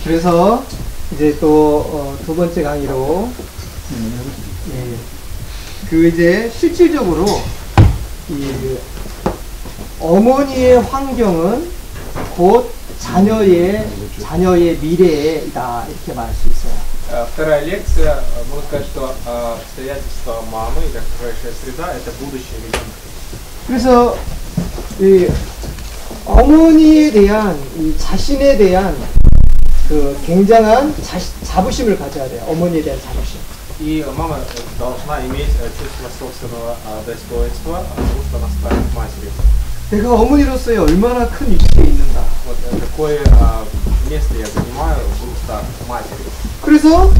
그래서 이제 또 두 번째 강의로 그 이제 실질적으로 이 어머니의 환경은 곧 자녀의 미래이다 이렇게 말할 수 있어요. Вторая лекция, можно сказать, что обстоятельства мамы или окружающая среда – это будущее ребенка. 그래서 이 어머니에 대한 이 자신에 대한 그 굉장한 자부심을 가져야 돼요. 어머니에 대한 자부심. И мама должна иметь чувство собственного достоинства, потому что она станет матерью. 내가 어머니로서의 얼마나 큰 위치에 있는가. Вот какое место я занимаю, буду стать матерью. 그래서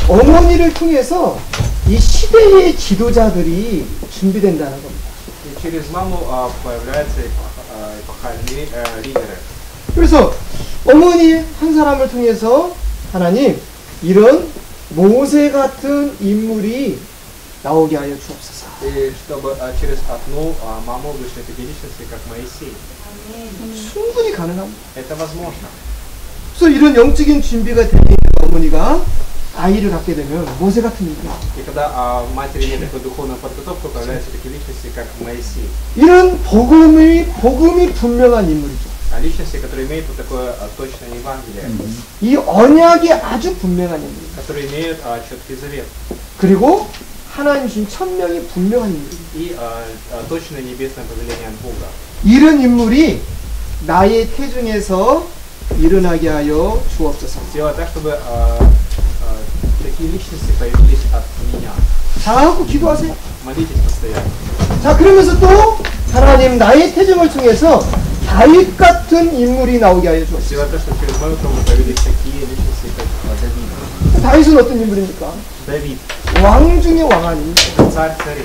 어머니를 통해서 이 시대의 지도자들이 준비된다는 겁니다. И через маму появляются эпохальные лидеры. 그래서 어머니 한 사람을 통해서 하나님 이런 모세 같은 인물이 나오게 하여 주옵소서. И чтобы через одну маму вышли такие личности, как Моисей. 충분히 가능합니다. Это возможно. 그래서 이런 영적인 준비가 되어 있는 어머니가 아이를 갖게 되면 모세 같은 인물. И когда матери нет такой духовной подготовки, появляются такие личности, как Моисей. 이런 복음이 분명한 인물이죠. Личности, которые имеют вот такое точное Евангелие. 이 언약이 아주 분명한 인물입니다. Которые имеют четкий завет. 그리고 하나님 주신 천명이 분명한 인물입니다. И точное небесное повеление от Бога. 이런 인물이 나의 태중에서 일어나게 하여 주옵소서. Сделать так, чтобы такие личности появились от меня. 자꾸 기도하세요. Молитесь постоянно. 자, 그러면서 또 하나님 나의 태중을 통해서 다윗 같은 인물이 나오게 하여 주옵소서. Сделать так, чтобы через мою кровь появились такие личности, как Давид. 다윗은 어떤 인물입니까? Давид. 왕 중의 왕 아닙니까? Царь царей.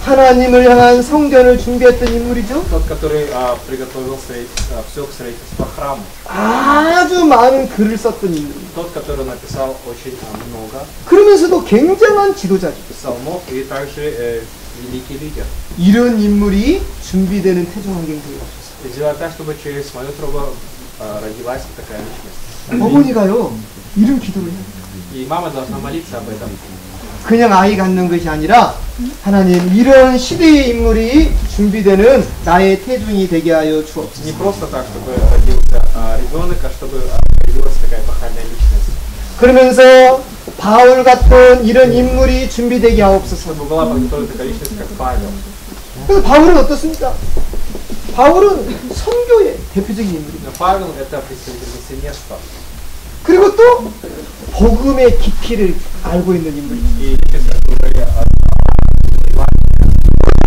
하나님을 향한 성전을 준비했던 인물이죠. Тот, который приготовил все к строительству храма. 아주 많은 글을 썼던 인물입니다. Тот, который написал очень много 그러면서도 굉장한 지도자죠. псалмов и также великий лидер. 이런 인물이 준비되는 태중 환경이 되어 주옵소서. И сделать так, чтобы через мою трубу родилась такая личность. 어머니가요 이런 기도를 해요. И мама должна молиться об этом. 그냥 아이 갖는 것이 아니라 하나님 이런 시대의 인물이 준비되는 나의 태중이 되게 하여 주옵소서. Не просто так, чтобы родился ребенок, а чтобы родилась такая эпохальная личность. 그러면서 바울 같은 이런 인물이 준비되게 하옵소서. Чтобы была подготовлена такая личность, как Павел. 그래서 바울은 어떻습니까? 바울은 선교의 대표적인 인물입니다. Но Павел это представитель миссионерства. 그리고 또 복음의 깊이를 알고 있는 인물입니다. И личность, которая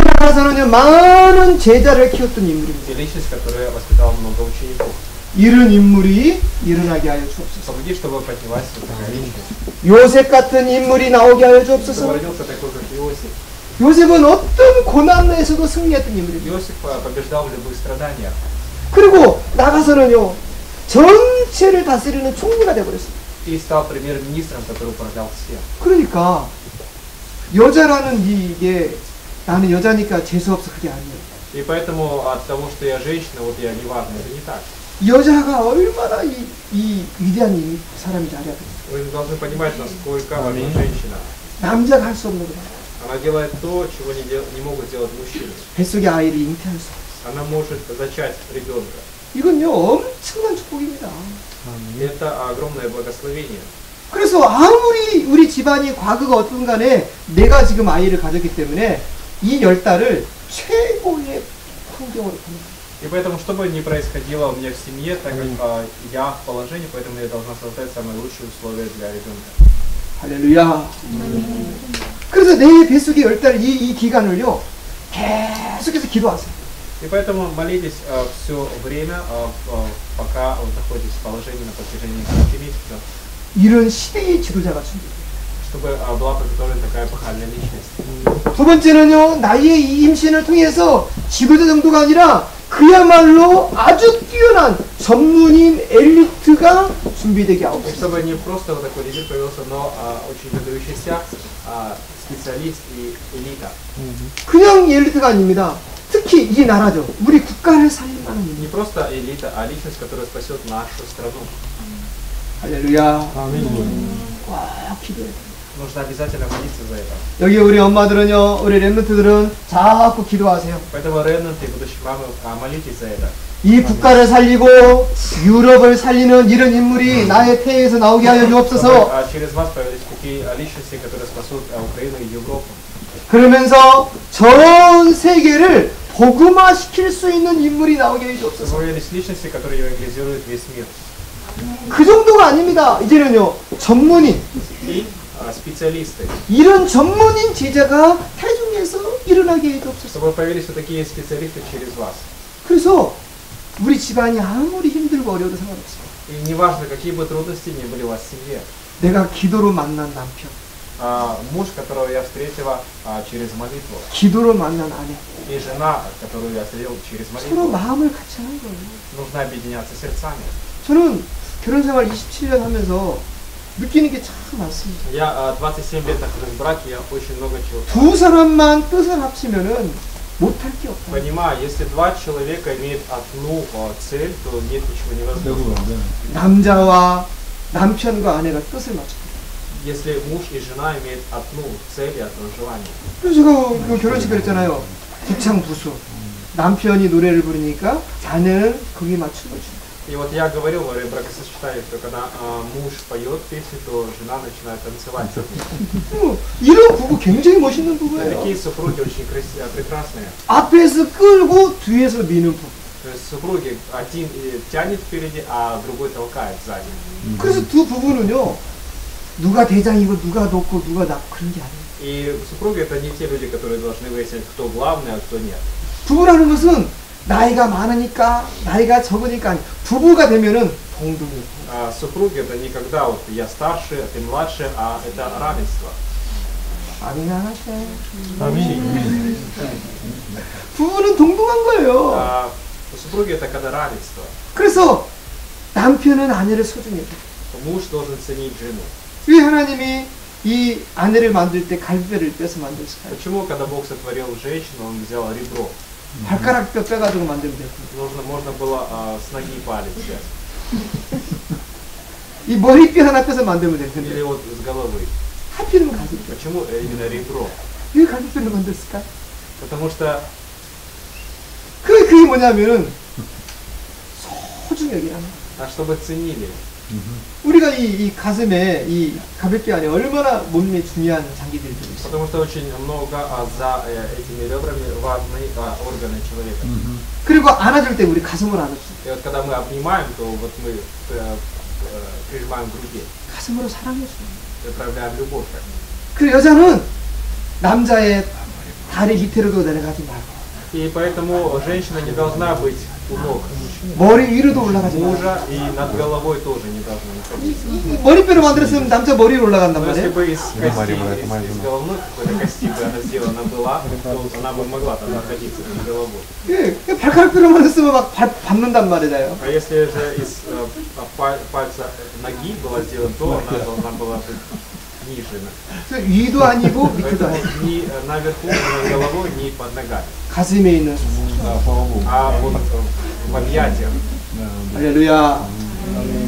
나가서는요 많은 제자를 키웠던 인물입니다. и личность, которая воспитала много учеников. 이런 인물이 일어나게 하여 주옵소서. Помоги, чтобы поднялась вот такая личность. 요셉 같은 인물이 나오게 하여 Чтобы 주옵소서. родился такой, как Иосиф. 요셉은 어떤 고난에서도 승리했던 인물입니다. Иосиф побеждал в любых страданиях. 그리고 나가서는요 전체를 다스리는 총리가 되어버렸습니다. И стал премьер-министром, который управлял всем. 그러니까 여자라는 이게 나는 여자니까 재수없어 그게 아니에요. И поэтому от того, что я женщина, вот я не важна, это не так. 여자가 얼마나 이 위대한 사람인지 알아야 돼요. Вы должны понимать, насколько важна женщина. 남자가 할 수 없는 거예요. Она делает то, чего не могут делать мужчины. 뱃속의 아이를 잉태할 수 없어요. Она может зачать ребенка. 이건요 엄청난 축복입니다. И это огромное благословение. 그래서 아무리 우리 집안이 과거가 어떤 간에 내가 지금 아이를 가졌기 때문에 이 10달을 최고의 환경으로 보냅니다. И поэтому, что бы ни происходило у меня в семье, так как я в положении, поэтому я должна создать самые лучшие условия для ребенка. 할렐루야. 그래서 내 뱃속의 10달 이 기간을요 계속해서 기도하세요. И поэтому молитесь все время, пока вы находитесь в положении на протяжении 9 месяцев, 이런 시대의 지도자가 준비돼요. чтобы была подготовлена такая эпохальная личность. 두 번째는요, 나의 이 임신을 통해서 지도자 정도가 아니라 그야말로 아주 뛰어난 전문인 엘리트가 준비되게 하옵소서. И чтобы не просто вот такой лидер появился, но очень выдающийся специалист и элита. 그냥 엘리트가 아닙니다. 특히 이 나라죠. 우리 국가를 살릴 만한 Не 인물. просто элита, а личность, которая спасет нашу страну. 할렐루야. 아멘. 꼭 기도해야 돼. Нужно обязательно молиться за это. 여기 우리 엄마들은요, 우리 렘넌트들은 자꾸 기도하세요. Поэтому реннанты и будущие мамы, молитесь за это. 이 국가를 살리고 유럽을 살리는 이런 인물이 나의 태에서 나오게 하여 주옵소서. Чтобы, через вас появились такие личности, которые спасут Украину и Европу. 그러면서 전 세계를 복음화시킬 수 있는 인물이 나오게 해 Чтобы 주옵소서. появились личности, которые евангелизируют весь мир. 그 정도가 아닙니다. 이제는요, 전문인, И специалисты. 이런 전문인 제자가 태중에서 일어나게 해 주옵소서. Чтобы появились вот такие специалисты через вас. 그래서 우리 집안이 아무리 힘들고 어려워도 상관없어요. И неважно, какие бы трудности ни были у вас в семье. 내가 기도로 만난 남편, Муж, которого я встретила через молитву, 기도로 만난 아내, и жена, которую я встретил через 서로 молитву, 마음을 같이 하는 거예요. нужно объединяться сердцами. 저는 결혼생활 27년 하면서 느끼는 게 참 많습니다. Я 27 лет нахожусь в браке, я очень много чего 두 사람만 뜻을 합치면은 못할 게 없다. понимаю. Если два человека имеют одну цель, то нет ничего невозможного. 남자와 남편과 아내가 뜻을 맞춰. Если муж и жена имеют одну цель и одно желание. 그래서 제가 그 결혼식 그랬잖아요. 부창부수. 남편이 노래를 부르니까 아내는 거기에 맞추는 거죠. И вот я говорил во время бракосочетания, что когда муж поет песню, то жена начинает танцевать. 이런 부부 굉장히 멋있는 부부예요. Такие супруги очень прекрасные. 앞에서 끌고 뒤에서 미는 부부. То есть супруги, один тянет впереди, а другой толкает сзади. 그래서 두 부부는요. 누가 대장이고 누가 높고 누가 낮고 그런 게 아니에요. И супруги это не те люди, которые должны выяснить, кто главный, а кто нет. 부부라는 것은 나이가 많으니까 나이가 적으니까 아니, 부부가 되면은 동등이에요. Супруги это никогда вот я старше, ты младше, а это равенство. 아멘 안 하셔. 아멘. 부부는 동등한 거예요. Супруги это когда равенство. 그래서 남편은 아내를 소중히 해. Муж должен ценить жену. 왜 하나님이 이 아내를 만들 때 갈비뼈를 빼서 만들었을까요? Почему, когда Бог сотворил женщину, Он взял ребро? 발가락 뼈 빼가지고 만들면 되고 Можно было с ноги палец взять. 이 머리뼈 하나 빼서 만들면 될 텐데 Или вот с головы. 하필이면 갈비뼈. Почему именно ребро? 왜 갈비뼈를 만들었을까? Потому что 그게 뭐냐면은 소중히 여기라는 거예요. чтобы ценили. 우리가 이 가슴에 이 갈비뼈 안에 얼마나 몸에 중요한 장기들이 들어있어요. Потому что очень много за этими ребрами важны органы человека. 그리고 안아줄 때 우리 가슴으로 안아주죠. И вот когда мы обнимаем, то вот мы прижимаем к груди, 가슴으로 사랑해줘요. проявляем любовь. 그리고 여자는 남자의 다리 밑으로도 내려가지 말고 И поэтому женщина не должна быть у ног 머리 위로도 올라가지 말고 мужа, и над головой тоже не должна находиться. 머리뼈로 만들었으면 남자 머리 위로 올라간단 Но если 말이에요. бы из кости, из головной какой-то кости бы она сделана была, то она бы могла там находиться над головой. 예, 발가락뼈로 만들었으면 막 밟는단 말이에요. А если же из пальца ноги была сделана, то она должна была быть ниже. 위도 아니고 밑도 Поэтому 아니고 ни наверху, ни над головой, ни под ногами. 가슴에 있는 А вот в объятиях. 할렐루야.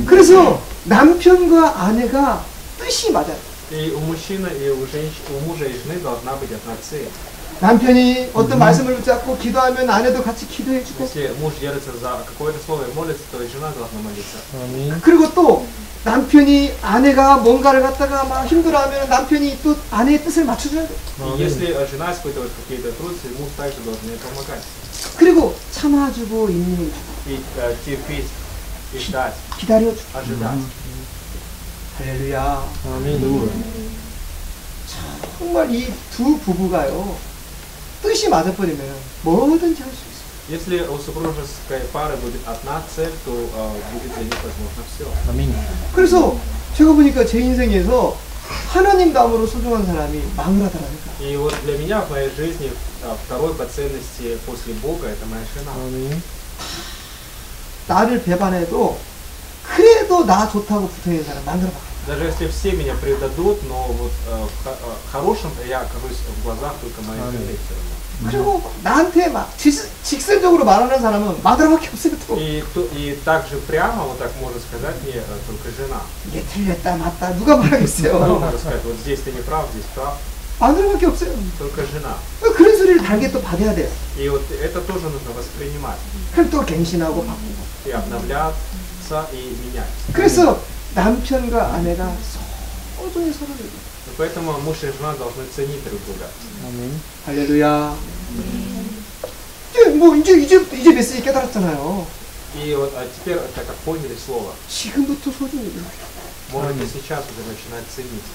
그래서 남편과 아내가 뜻이 맞아요. И у мужчины, и у мужа и жены должна быть одна цель. 남편이 어떤 말씀을 붙잡고 기도하면 아내도 같이 기도해주고 Если муж держится за какое-то слово и молится, то и жена должна молиться. 아멘. 그리고 또 남편이 아내가 뭔가를 갖다가 막 힘들어하면 남편이 또 아내의 뜻을 맞춰줘야 돼. И если жена испытывает какие-то трудности, муж также должен ей помогать. 그리고 참아주고 인내해주고 И терпеть, и ждать, 기다려주고 ожидать. 할렐루야. 아멘. 정말 이 두 부부가요 뜻이 맞아버리면 뭐든지 할 수 있어요. Если у супружеской пары будет одна цель, то будет для них возможно все. 아멘. 그래서 제가 보니까 제 인생에서 하나님 다음으로 소중한 사람이 마누라더라니까. И вот для меня в моей жизни второй по ценности после Бога это моя жена. 아멘. 나를 배반해도 그래도 나 좋다고 붙어있는 사람 마누라밖에. Даже если все меня предадут, но вот хорошим я окажусь в глазах только моих друзей все равно. 그리고 나한테 막 직설적으로 말하는 사람은 마누라밖에 없어요. 또. И также прямо, вот так можно сказать мне только жена. 이게 틀렸다 맞다 누가 Кто 말하겠어요. может сказать, вот здесь ты не прав, здесь прав, 마누라밖에 없어요. только жена. 그런 소리를 달게 또 받아야 돼요. И вот это тоже нужно воспринимать 그럼 또 갱신하고 바꾸고. и обновляться и менять. 그래서 남편과 아내가 소중히 서로를 И поэтому муж и жена должны ценить друг друга. 아멘. 할렐루야. 이제 메시지 깨달았잖아요. И вот теперь, так как поняли слово, 지금부터 소중히 можете сейчас уже начинать ценить,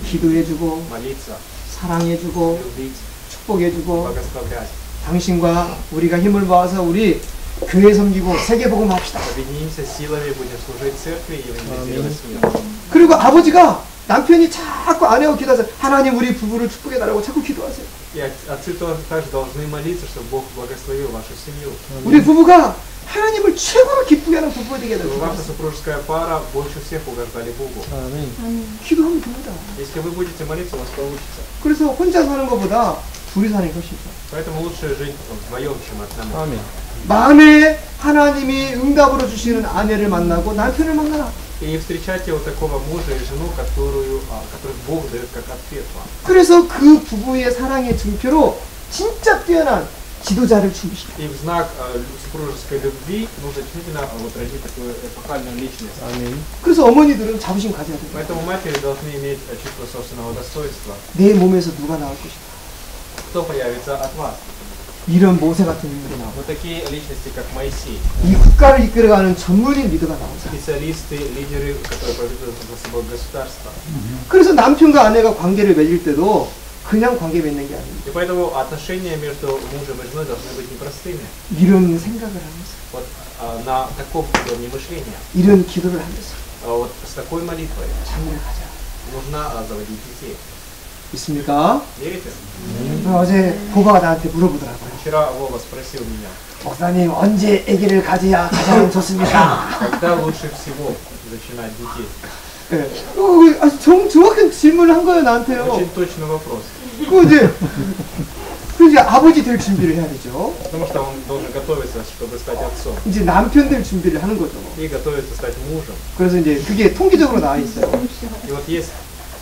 기도해주고 молиться, 사랑해주고 любить, 축복해주고 благословлять. 당신과 우리가 힘을 모아서 우리 교회 섬기고 세계 복음 합시다. Объединимся силами, будем служить церкви и евангелизировать мир. 그리고 아버지가 남편이 자꾸 아내와 기도해서 하나님 우리 부부를 축복해달라고 자꾸 기도하세요. И отцы тоже также должны молиться, чтобы Бог благословил вашу семью. 우리 부부가 하나님을 최고로 기쁘게 하는 부부가 되게 Чтобы ваша 해달라고 супружеская пара больше всех угождали Богу. 아멘. 기도하면 됩니다. Если вы будете молиться, у вас получится. 그래서 혼자 사는 것보다 둘이 사는 게 훨씬 좋아요. Поэтому лучше жить вдвоем, чем одному. 아멘. 마음에 하나님이 응답으로 주시는 아내를 만나고 남편을 만나라. И встречайте вот такого мужа и жену, которых Бог дает как ответ вам. 그래서 그 부부의 사랑의 증표로 진짜 뛰어난 지도자를 준비시켜. И в знак супружеской любви нужно действительно вот родить такую эпохальную личность. 아멘. 그래서 어머니들은 자부심 가져야 돼요. Поэтому матери должны иметь чувство собственного достоинства. 내 몸에서 누가 나올 것이다. Кто появится от вас? 이런 모세 같은 인물이 나오고 Вот такие личности, как Моисей. 이 국가를 이끌어가는 전문인 리더가 나오죠. Специалисты, лидеры, которые поведут за собой государство. 그래서 남편과 아내가 관계를 맺을 때도 그냥 관계 맺는 게 아닙니다. И поэтому отношения между мужем и женой должны быть непростыми. 이런 생각을 하면서, Вот на таком уровне мышления, 이런 기도를 하면서 вот с такой молитвой 자녀를 가자. нужно заводить детей. 있습니까? Верите? 어제 보바가 나한테 물어보더라고요. Вчера Вова спросил меня, 목사님 언제 아기를 가져야 가장 좋습니까? когда лучше всего начинать детей? 네. 정확한 질문을 한 거예요 나한테요. Очень точный вопрос. 그 이제 아버지 될 준비를 해야 되죠. Потому что он должен готовиться, чтобы стать отцом. 이제 남편 될 준비를 하는 거죠. И готовиться стать мужем. 그래서 이제 그게 통계적으로 나와 있어요. И вот есть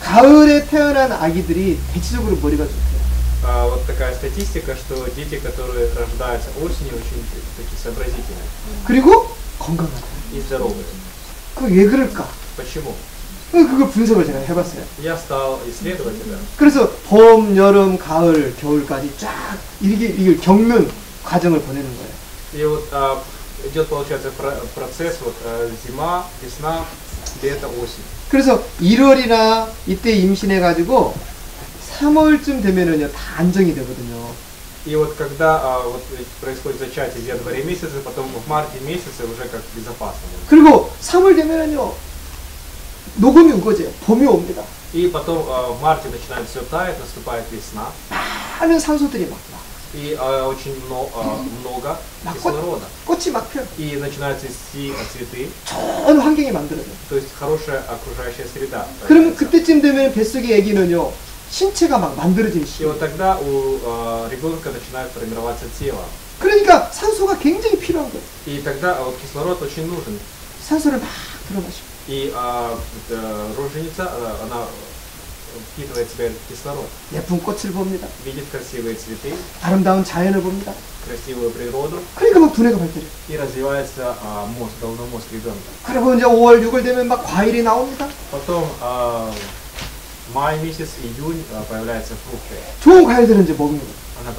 가을에 태어난 아기들이 대체적으로 머리가 좋대요. вот такая статистика, что дети, которые рождаются осенью, очень такие сообразительные 그리고 건강하다. и здоровые. 그게 왜 그럴까? Почему? 그거 분석을 제가 해봤어요. Я стал исследовать это. 그래서 봄, 여름, 가을, 겨울까지 쫙 이걸 겪는 과정을 보내는 거예요. И вот идет, получается, процесс вот зима, весна, лето, осень. 그래서 1월이나 이때 임신해가지고 3월쯤 되면은요 다 안정이 되거든요. И вот когда вот происходит зачатие в январе месяце, потом в марте месяце уже как безопасно. 그리고 3월 되면은요 녹음이 우거져요. 봄이 옵니다. И потом в марте начинает все таять, наступает весна. 많은 산소들이 막 나. И очень много кислорода. 꽃이 막 펴요. И начинают цвести цветы. 좋은 환경이 만들어져요. То есть хорошая окружающая среда. 그러면 그때쯤 되면 뱃속의 아기는요 신체가 막 만들어지는 И 시기예요. вот тогда у ребенка начинает формироваться тело. 그러니까 산소가 굉장히 필요한 거예요. И тогда вот кислород очень нужен. 산소를 막 들어마시고. И роженица, она впитывает в себя кислород, 예쁜 꽃을 봅니다. видит красивые цветы, 아름다운 자연을 봅니다. красивую природу, 그러니까 막 두뇌가 발달해요. и развивается мозг, головной мозг ребенка. 그리고 이제 5월, 6월 되면 막 과일이 나옵니다. Потом май месяц, июнь появляются фрукты. 좋은 과일들은 이제 먹는 거예요. Она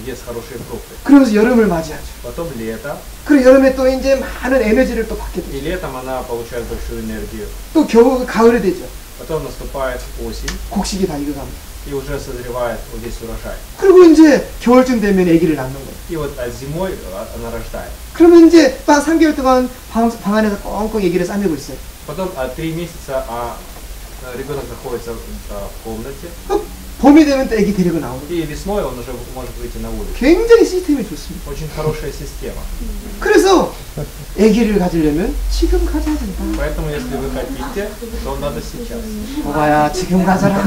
ест хорошие фрукты. 그러면서 여름을 맞이하죠. Потом лето, 그리고 여름에 또 이제 많은 에너지를 또 받게 и 되죠. летом она получает большую энергию. 또 겨울, 가을이 되죠. Потом наступает осень, 곡식이 다 익어갑니다. и уже созревает вот здесь урожай. 그리고 이제 겨울쯤 되면 아기를 낳는 거예요. И вот зимой она рождает. 그러면 이제 딱 3개월 동안 방 안에서 꽁꽁 아기를 싸매고 있어요. Потом 3 месяца ребенок находится в комнате. 봄이 되면 또 애기 데리고 나오고. И весной он уже может выйти на улицу. 굉장히 시스템이 좋습니다. Очень хорошая система. 그래서 애기를 가지려면 지금 가져야 된다. Поэтому, если вы хотите, то надо сейчас. 봐봐야 지금 가져라.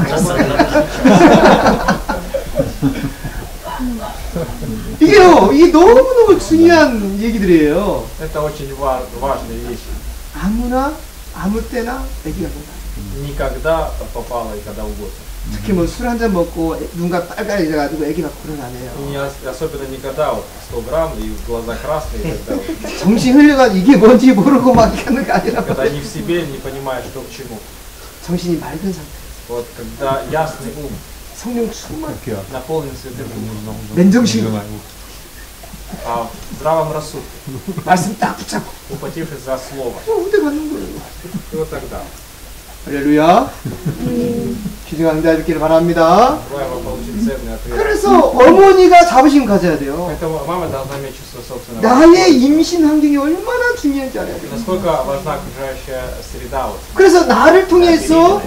이게요, 이게 너무너무 중요한 얘기들이에요. Это очень важные вещи. 아무나 아무 때나 애기가 된다. Никогда попало и когда угодно. 특히 뭐 술 한 잔 먹고 눈가 빨개져가지고 애기가 불어나네요. И особенно никогда вот 100 грамм и глаза красные, когда, 정신 흘려가지고 이게 뭔지 모르고 막 하는 게 아니라 когда не в себе, не понимаешь, что к чему. 정신이 맑은 상태, Вот когда ясный ум 성령 충만, наполнен Святым Духом, 맨정신, а в здравом рассудке, 말씀 딱 붙잡고 ухватившись за слово. 은혜 받는 거예요. И вот тогда. 할렐루야. 귀중한 응답 있기를 바랍니다. Желаю вам получить ценный ответ. 그래서 어머니가 자부심 가져야 돼요. Поэтому мама должна иметь чувство собственного. 나의 임신 환경이 얼마나 중요한지 알아야 돼요. Насколько важна окружающая среда. Вот. 그래서 나를 통해서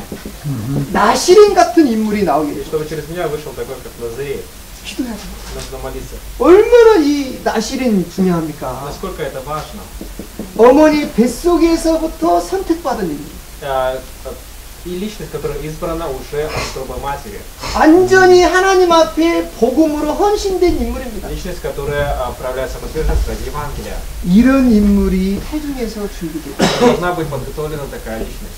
나시린 같은 인물이 나오게 И 돼요. чтобы через меня вышел такой, как Лазарей. 기도해야 돼요. Нужно молиться. 얼마나 이 나시린 중요합니까? Насколько это важно. 어머니 뱃속에서부터 선택받은 인물. И личность, которая избрана уже от грубой матери. 완전히 하나님 앞에 복음으로 헌신된 인물입니다. Личность, которая проявляет самоотверженность ради Евангелия. 이런 인물이 태중에서 준비돼요. Должна быть подготовлена такая личность.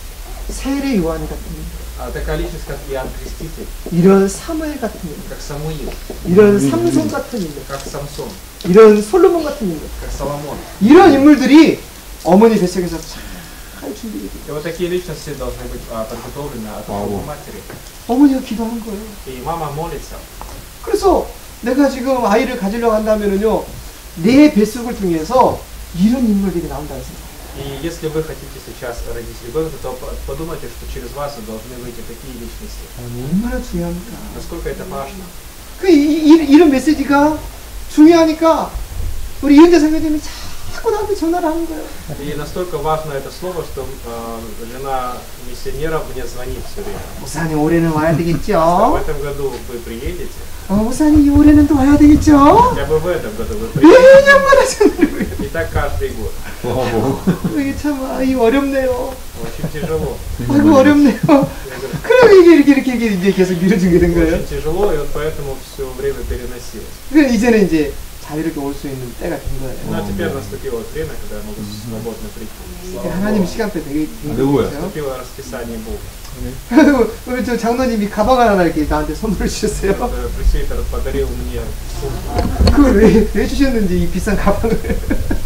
세례 요한 같은 인물, Такая личность, как Иоанн Креститель, 이런 사무엘 같은 인물, как Самуил, 이런 삼손 같은 인물, как Самсон, 이런 솔로몬 같은 인물, как Соломон. 이런 인물들이 어머니 뱃속에서 잘 준비돼요. И вот такие личности должны быть подготовлены от грубой матери. 어머니가 기도하는 거예요. И мама молится. 그래서 내가 지금 아이를 가지려고 한다면은요, 내 뱃속을 통해서 이런 인물들이 나온다는 생각. И если вы хотите сейчас родить ребенка, то подумайте, что через вас должны выйти такие личности. 얼마나 중요합니까? Насколько это важно. 이런 메시지가 중요하니까 우리 이은재 선생님이 자꾸 나한테 전화를 하는 거예요. И настолько важно это слово, что жена миссионера мне звонит все время. 목사님 올해는 와야 В 되겠죠? этом году вы приедете, 목사님 올해는 또 와야 되겠죠? хотя бы в этом году вы приедете. 매년마다 전화를 해요. И так каждый год. 이게 참 어렵네요. Очень тяжело. 아이고 어렵네요. Я говорю, 그럼 이게 이제 계속 미뤄지게 된 거예요. очень тяжело, и вот поэтому все время переносилось. 그래서 이제는 이제 자유롭게 올 수 있는 때가 된 Ну 거예요. а теперь наступило время, когда я могу свободно прийти. Слава 하나님 Богу. 시간표 되게 할렐루야. 그렇죠? Наступило расписание Бога. 그리고 우리 저 장로님이 가방 하나 이렇게 나한테 선물을 주셨어요. Пресвитер подарил мне сумку, 그걸 왜 주셨는지 이 비싼 가방을.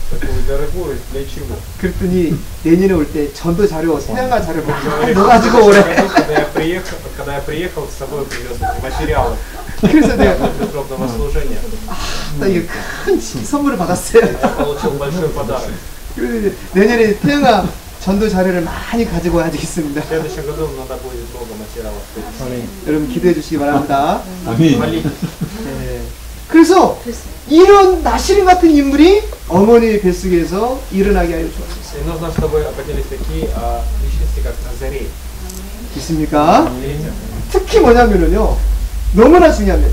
такую дорогую, для чего? 그랬더니 내년에 올 때 전도 자료, 세양가 자료 Говорит, 넣어가지고 오래. когда я приехал, с собой привез эти материалы 그래서 내가 для духовного служения. 나 이거 큰 선물을 받았어요. Я получил большой подарок. 그래서 이제 내년에 태양아 전도 자료를 많이 가지고 와야 되겠습니다. В следующем году надо будет много материалов. 여러분 기도해 주시기 바랍니다. 아멘. Молитесь. 네. 그래서 이런 나시린 같은 인물이 어머니 뱃속에서 일어나게 하여 주옵소서. И нужно, чтобы поделились такие личности, как Назарей. 있습니까? Видите? 특히 뭐냐면은요, 너무나 중요하면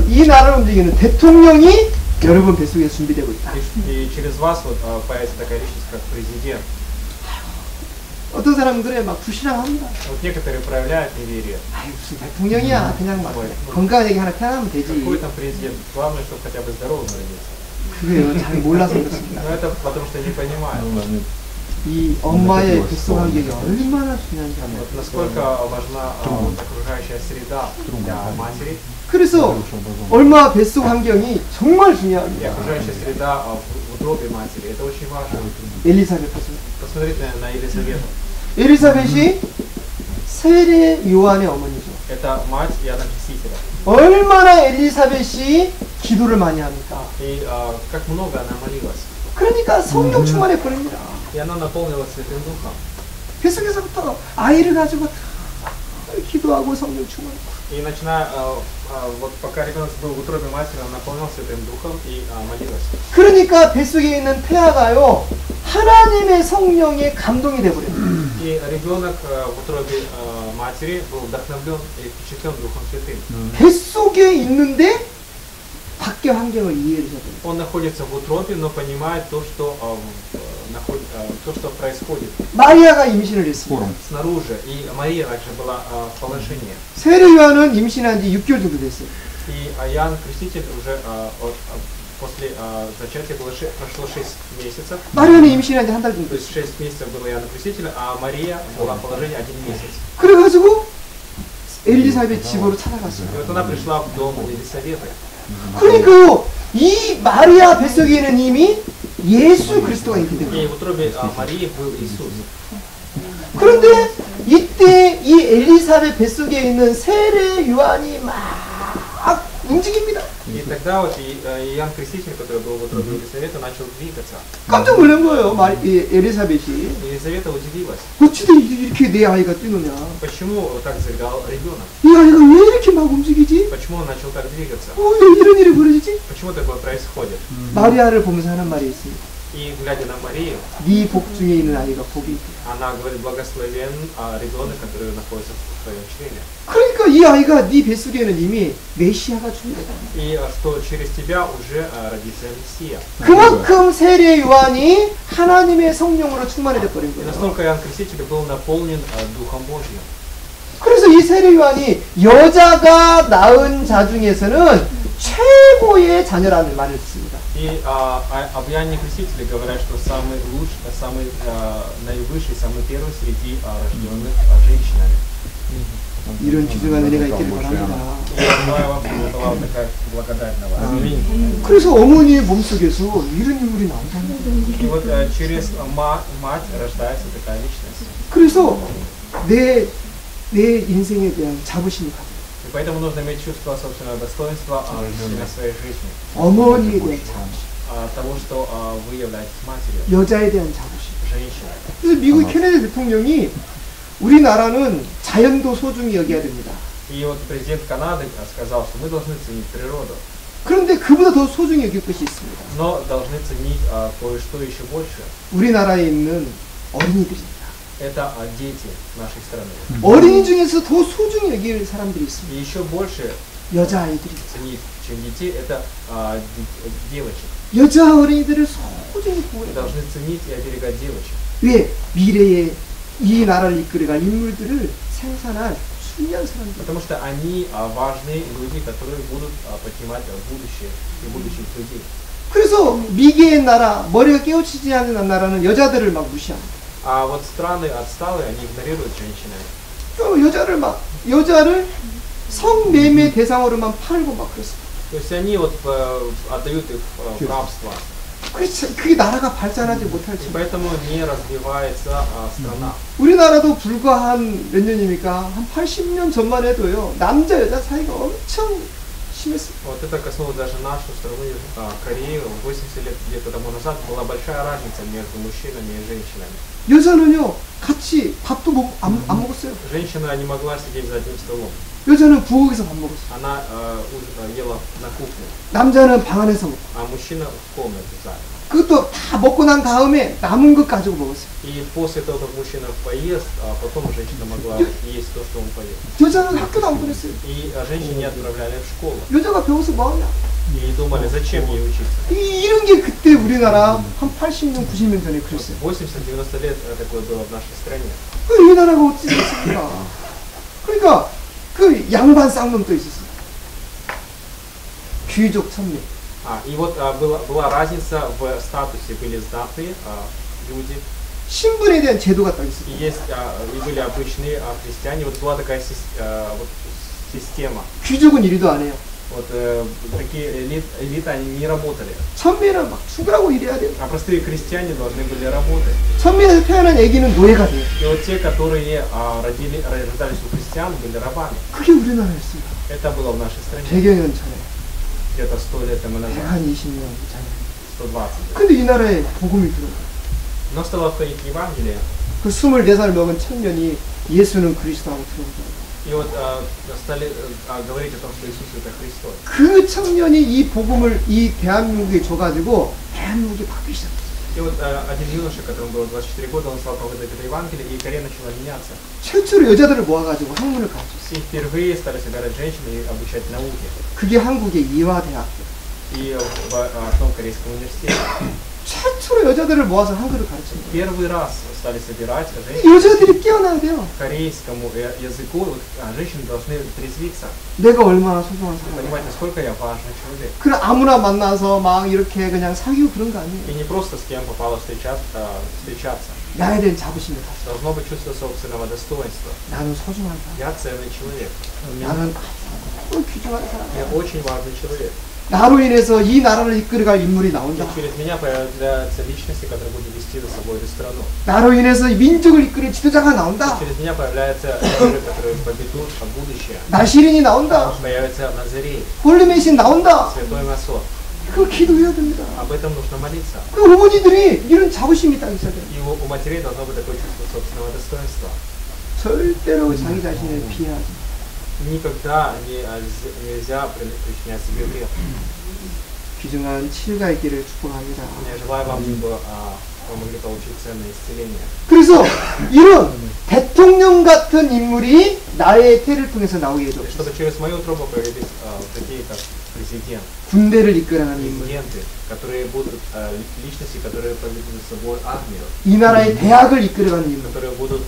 이 나라를 움직이는 대통령이 여러분 뱃속에 준비되고 있다. И через вас вот появится такая личность, как президент. 어떤 사람들은 막 불신앙합니다. Вот некоторые проявляют неверие. 아유 무슨 대통령이야, 그냥 막 건강한 얘기 하나 태어나면 되지. Какой там президент? Главное, чтобы хотя бы здоровым родился. 그게요, 잘 몰라서 그렇습니다. Но это потому что не понимают. 이 엄마의 뱃속 환경이 얼마나 중요한지 Вот 압니다. насколько важна вот окружающая среда для матери 그래서 얼마 뱃속 환경이 정말 중요합니다. и окружающая среда в утробе матери. Это очень важно. 엘리사벳 보세요. Посмотрите на Елизавету. 엘리사벳이 세례 요한의 어머니죠. Это мать Иоанна Крестителя. 얼마나 엘리사벳이 기도를 많이 합니까? И как много она молилась. 그러니까 성령 충만해 버립니다. И она наполнилась Святым Духом. 뱃속에서부터 아이를 가지고 다 기도하고 성령 충만. И начиная, вот пока ребенок был в утробе матери, он наполнялся Святым Духом и молилась. 그러니까 뱃속에 있는 태아가요 하나님의 성령에 감동이 돼버려요. И ребенок в утробе матери был вдохновлен и впечатлен Духом Святым. 뱃속에 있는데 밖의 환경을 이해를 해야 돼요. Он находится в утробе, но понимает то, что происходит 마리아가 임신을 했습니다. снаружи. И Мария также была в положении. 세례 요한은 임신한 지 6개월 정도 됐어요. И Иоанн Креститель уже после зачатия прошло 6 месяцев. 마리아는 임신한 지 한 달 정도 То есть 됐어요. 6 месяцев было Иоанна Крестителя, а Мария была в положении 1 месяц. 그래가지고 엘리사벳 집으로 찾아갔어요. И вот она пришла в дом Елисаветы. 그러니까 이 마리아 뱃속에는 이미 예수 그리스도가 있게 된 И 거예요. в утробе Марии был Иисус. 그런데 이때 이 엘리사벳 뱃속에 있는 세례 요한이 막 움직입니다. И тогда вот Иоанн Креститель, который был в утробе Елисавета, начал двигаться. 깜짝 놀란 거예요. 엘리사벳이. Елизавета удивилась. 어찌돼 이렇게 내 아이가 뛰느냐. Почему так зарыдал ребенок? 이 아이가 왜 이렇게 막 움직이지? Почему он начал так двигаться? 왜 이런 일이 벌어지지? Почему такое происходит? 마리아를 보면서 하는 말이 있어요. И глядя на Марию, 네 복 중에 있는 아이가 복이 있다. она говорит, благословен ребенок, который находится в твоем чреве. 그러니까 이 아이가 네 뱃속에는 이미 메시아가 준비되다. И что через тебя уже родится Мессия. 그만큼 세례 요한이 하나님의 성령으로 충만해져 버린 И 거예요. настолько Иоанн Креститель был наполнен Духом Божьим. 그래서 이 세례 요한이 여자가 낳은 자 중에서는 최고의 자녀라는 말을 씁니다. И об Иоанне Крестителе говорят, что самый лучший, самый наивысший, самый первый среди рожденных женщинами. 이런 귀중한 은혜가 있기를 바랍니다. И я желаю вам, чтобы была вот такая благодать на вас. 그래서 어머니의 몸속에서 이런 인물이 나온다는 거예요. И вот через мать рождается такая личность. 그래서 내 인생에 대한 자부심이 가져요. И поэтому нужно иметь чувство собственного достоинства на своей жизни. 어머니에 대한 자부심, От того, что вы являетесь матерью, 여자에 대한 자부심. женщиной. 그래서 미국 케네디 대통령이 우리나라는 자연도 소중히 여겨야 됩니다. И вот президент Канады сказал, что мы должны ценить природу, 그런데 그보다 더 소중히 여길 것이 있습니다. но должны ценить кое-что еще больше. 우리나라에 있는 어린이들입니다. Это дети нашей страны. 어린이 중에서 더 소중히 여길 사람들이 있습니다. И еще больше 여자아이들이. ценить, чем детей, это девочек. 여자 어린이들을 소중히 Мы 보호해야 돼요. должны ценить и оберегать девочек. 왜? 미래에 이 나라를 이끌어갈 인물들을 생산할 중요한 사람들. Потому что они важные люди, которые будут поднимать будущее и будущих людей. 그래서 미개의 나라, 머리가 깨우치지 않는 나라는 여자들을 막 무시합니다. А вот страны отсталые, они игнорируют женщины. 또 여자를 성매매 대상으로만 팔고 막 그랬어요. То есть они вот отдают их в рабство. 그게 나라가 발전하지 못할 И 지. поэтому не развивается страна. 우리나라도 불과 한 몇 년입니까? 한 80년 전만 해도요. 남자 여자 사이가 엄청 심했어요. Вот это коснулось даже нашу страну, Корею. 80 лет где-то тому назад была большая разница между мужчинами и женщинами. 여자는요, 같이 밥도 안 먹었어요. Женщина не могла сидеть за одним столом. 여자는 부엌에서 밥 먹었어요. Она ела на кухне, 남자는 방 안에서 먹고. а мужчина в комнате в зале. 그것도 다 먹고 난 다음에 남은 것 가지고 먹었어요. И после того, как мужчина поест, потом женщина могла есть то, что он поел. 여자는 학교도 안 보냈어요. И женщин не отправляли в школу. 여자가 배워서 뭐하냐. И думали, зачем ей учиться. 이런 게 그때 우리나라 한 80년, 90년 전에 그랬어요. 80-90 лет такое было в нашей стране. 이 나라가 어찌 됐습니까? 그러니까 그 양반 쌍놈도 있었어요. 귀족 천명. И вот была разница в статусе. Были знатные люди, 신분에 대한 제도가 딱 있어요. и были обычные христиане. Вот была такая система. 귀족은 일도 안 해요. Вот такие элиты, они не работали. 천민은 막 죽으라고 일해야 돼요. А простые крестьяне должны были работать. 천민에서 태어난 애기는 노예가 돼요. И вот те, которые рождались у христиан, были рабами. 그게 우리나라였습니다. Это было в нашей стране. 100여 년 전에. Где-то 100 лет тому назад. 120년 전에. 120 лет. 근데 이 나라에 복음이 들어와요. Но стало входить Евангелие. 그 24살 먹은 청년이 예수는 그리스도하고 들어오더라고요. И вот стали говорить о том, что Иисус это Христос. 그 청년이 이 복음을 이 대한민국에 줘가지고 대한민국이 바뀌기 시작했어요. И вот один юноша, которому было 24 года, он стал проповедовать это Евангелие, и Корея начала меняться. 최초로 여자들을 모아가지고 학문을 가르쳤어요. И впервые стали собирать женщин и обучать науке. 그게 한국의 이화대학교. И в одном корейском университете. 최초로 여자들을 모아서 한글을 가르쳤어요. Первый раз стали собирать женщин. 여자들이 깨어나야 돼요. Корейскому языку вот, женщины должны трезвиться. 내가 얼마나 소중한 사람이야. Понимать, насколько я важный человек. 그래 아무나 만나서 막 이렇게 그냥 사귀고 그런 거 И 아니에요. не просто с кем попало встречаться. 나에 대한 자부심을 가지고 Должно быть чувство собственного достоинства. 나는 소중한 사람. Я ценный человек. 나는 아주 귀중한 사람. Я очень важный человек. 나로 인해서 이 나라를 이끌어갈 인물이 나온다. И через меня появляются личности, которые будут вести за собой эту страну. 나로 인해서 이 민족을 이끌을 지도자가 나온다. Через меня появляются лидеры, которые поведут будущее. 나시린이 나온다. Появится Назарей, 홀리메신 나온다. Святой Масот. 그거 기도해야 됩니다. Об этом нужно молиться. 그 어머니들이 이런 자부심이 딱 있어야 돼요. И у матерей должно быть такое чувство собственного достоинства. 절대로 자기 자신을 비하하지 마. Никогда нельзя причинять себе вред. 귀중한 치유가 있기를 축복합니다. Я желаю вам, чтобы вы могли получить ценное исцеление. 그래서 이런 대통령 같은 인물이 나의 태를 통해서 나오게 해줘. Чтобы через мою трубу появились такие, как президент, 군대를 이끌어가는 인물. президенты, которые будут личности, которые поведут за собой армию, 이 나라의 대학을 이끌어가는 인물. которые будут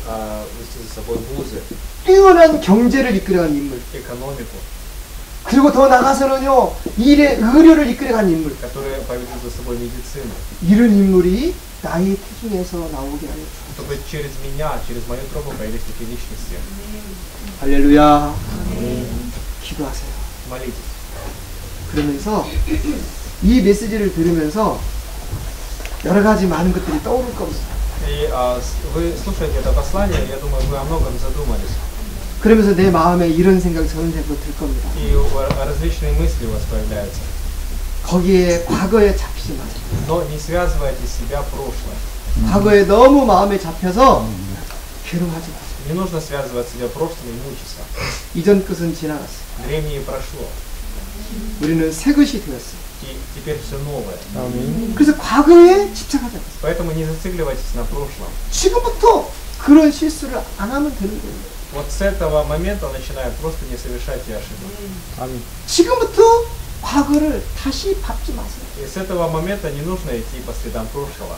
вести за собой вузы, 뛰어난 경제를 이끌어가는 인물. экономику, 그리고 더 나가서는요, 일의 의료를 이끌어가는 인물. которые поведут за собой медицину. 이런 인물이 나의 태 중에서 나오게 하여 주옵소서. Чтобы через меня, через мою трубу появились такие личности. 할렐루야. 기도하세요. Молитесь. 그러면서 이 메시지를 들으면서 여러 가지 많은 것들이 떠오를 겁니다. И вы слушаете это послание, я думаю, вы о многом задумались. 그러면서 내 마음에 이런 생각이 저는대로 들 겁니다. И различные мысли у вас появляются. 거기에 과거에 잡히지 마세요. Но не связывайте себя прошлым. 과거에 너무 마음에 잡혀서 괴로워하지 마세요. Не нужно связывать себя прошлым и мучиться. 이전 것은 지나갔어요. Древнее прошло. 우리는 새 것이 되었어요. И теперь все новое. 그래서 과거에 집착하지 마세요. Поэтому не зацикливайтесь на прошлом. 지금부터 그런 실수를 안 하면 되는 거예요. Вот с этого момента начиная, просто не совершайте ошибок. 지금부터 과거를 다시 밟지 마세요. И с этого момента не нужно идти по следам прошлого.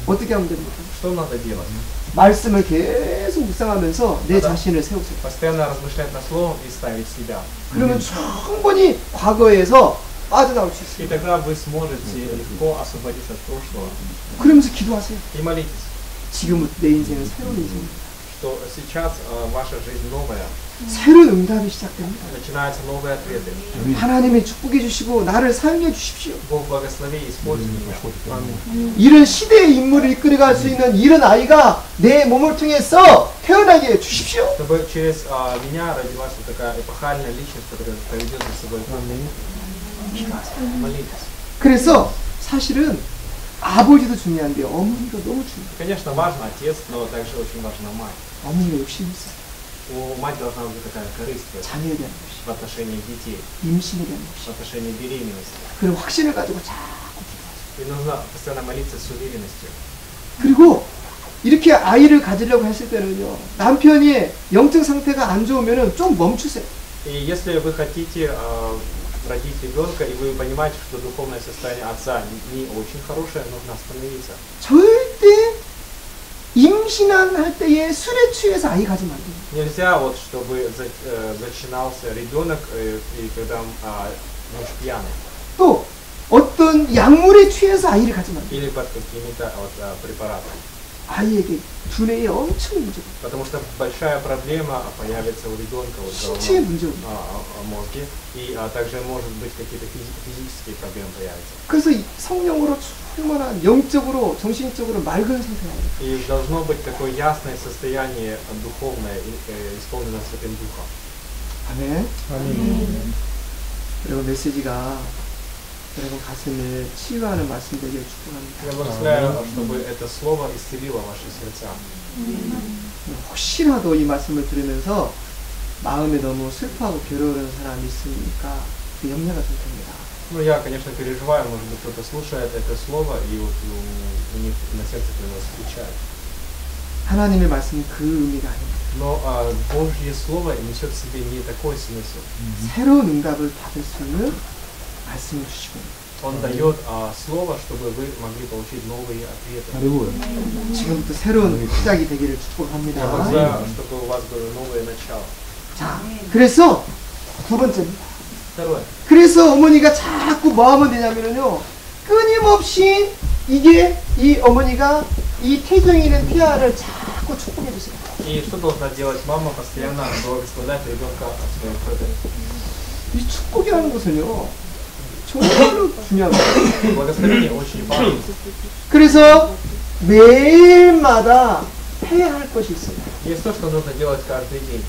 어떻게 하면 됩니까? Что надо делать? 말씀을 계속 묵상하면서 내 자신을 세우세요. Постоянно размышлять над словом и ставить себя. 그러면 충분히 과거에서 빠져나올 수 있어요. И тогда вы сможете легко освободиться от прошлого. 그러면서 기도하세요. И молитесь, 지금부터 내 인생은 새로운 인생입니다. что сейчас ваша жизнь новая. 새로운 응답이 시작됩니다. Начинаются новые ответы. 하나님이 축복해 주시고 나를 사용해 주십시오. Бог благослови и используй меня. 이런 시대의 인물을 이끌어갈 수 있는 이런 아이가 내 몸을 통해서 태어나게 해 주십시오. Чтобы через меня родилась вот такая эпохальная личность, которая поведет за собой. Молитесь. 그래서 사실은 아버지도 중요한데 어머니도 너무 중요해요. Конечно, важен отец, но также очень важна мать. 어머니가 욕심이 있어요. У матери должна быть такая корысть 자녀에 대한 욕심, в отношении детей, 임신에 대한 в 욕심. отношении беременности. 그런 확신을 가지고 자꾸 기도하세요. И нужно постоянно молиться с уверенностью. 그리고 이렇게 아이를 가지려고 했을 때는요, 남편이 영적 상태가 안 좋으면은 좀 멈추세요. И если вы хотите родить ребенка, и вы понимаете, что духовное состояние отца не очень хорошее, нужно остановиться. 절대 임신한 할 때에 술에 취해서 아이 가지면 안 돼요. Нельзя вот, чтобы зачинался ребенок, и когда муж пьяный, 또 어떤 약물에 취해서 아이를 가지면 안 돼요. или под какими-то препаратами. 아이에게 두뇌에 엄청 문제가 있어요. Потому что большая проблема появится у ребенка вот, в 신체에 головном 문제가 мозге, и также может быть какие-то физические проблемы появятся. 그래서 이 성령으로 충만한 영적으로 정신적으로 맑은 상태가 돼요. И должно быть такое ясное состояние духовное, исполненное Святым Духом. 아멘. 아멘. 여러분 메시지가 여러분 가슴을 치유하는 말씀 되기를 축복합니다. Я благословляю, чтобы это слово исцелило ваши сердца. 혹시라도 이 말씀을 들으면서 마음에 너무 슬퍼하고 괴로워하는 사람이 있으니까 그 염려가 좀 됩니다. Ну, я, конечно, переживаю, может быть, кто-то слушает это слово, и вот у них на сердце приносит печаль. 하나님의 말씀은 그 의미가 아닙니다. Но Божье Слово несет в себе не такой смысл. 새로운 응답을 받을 수 있는 말씀을 주시고 Он дает слово, чтобы вы могли получить новые ответы. 할렐루야. 지금부터 새로운 시작이 되기를 Я 축복합니다. желаю, чтобы у вас было новое начало. 자, 그래서 두 번째입니다. Второе. 그래서 어머니가 자꾸 뭐 하면 되냐면요, 끊임없이 이게 이 어머니가 이 태중에 있는 태아를 자꾸 축복해 주세요. И что должна делать мама? Постоянно благословлять ребенка от своего френда. 이 축복이라는 것은요, 정말로 중요합니다. Благословение очень важно. 그래서 매일마다 해야 할 것이 있습니다. Есть то, что нужно делать каждый день.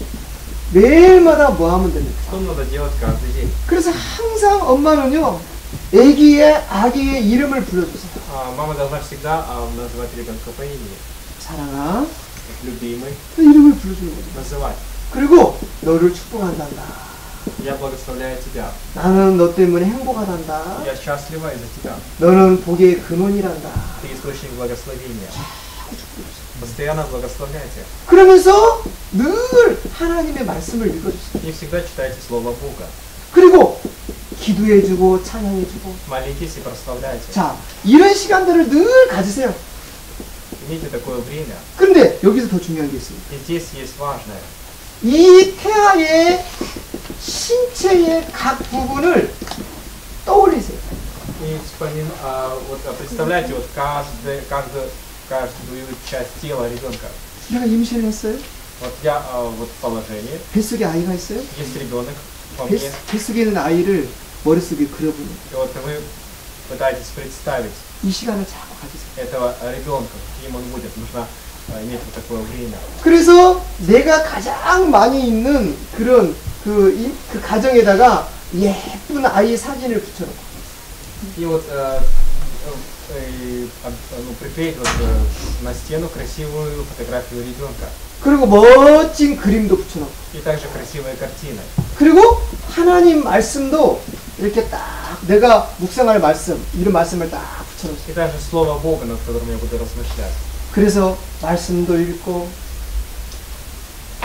매일마다 뭐 하면 됩니까? Что надо делать каждый день? 그래서 항상 엄마는요, 아기의 이름을 불러주세요. Мама должна всегда называть ребенка по имени. 사랑아, Любимый. 그 이름을 불러주는 거죠. Называть. 그리고 너를 축복한단다. Я благословляю тебя. 나는 너 때문에 행복하단다. Я счастлива из-за тебя. 너는 복의 근원이란다. Ты источник благословения. Постоянно благословляйте. 그러면서 늘 하나님의 말씀을 읽어주세요. И всегда читайте Слово Бога. 그리고 기도해주고 찬양해주고. Молитесь и прославляйте. 자, 이런 시간들을 늘 가지세요. Имейте такое время. 그런데 여기서 더 중요한 게 있습니다. И здесь есть важное. 이 태아의 신체의 각 부분을 떠올리세요. И представляйте вот каждую часть тела ребенка. 내가 임신을 했어요. Вот я вот в положении. 뱃속에 아이가 있어요. Есть ребенок во мне. 뱃속에 있는 아이를 머릿속에 그려보는 И вот вы пытаетесь представить 이 시간을 자꾸 가지세요. этого ребенка, каким он будет. Нужно иметь вот такое время. 그래서 내가 가장 많이 있는 그런 그 가정에다가 예쁜 아이의 사진을 붙여놓고 И вот приклеить вот на стену красивую фотографию ребенка. 그리고 멋진 그림도 붙여놓고 И также красивая картина. 그리고 하나님 말씀도 이렇게 딱 내가 묵상할 말씀 이런 말씀을 딱 붙여놓으세요. И также Слово Бога, над которым я буду размышлять. 그래서 말씀도 읽고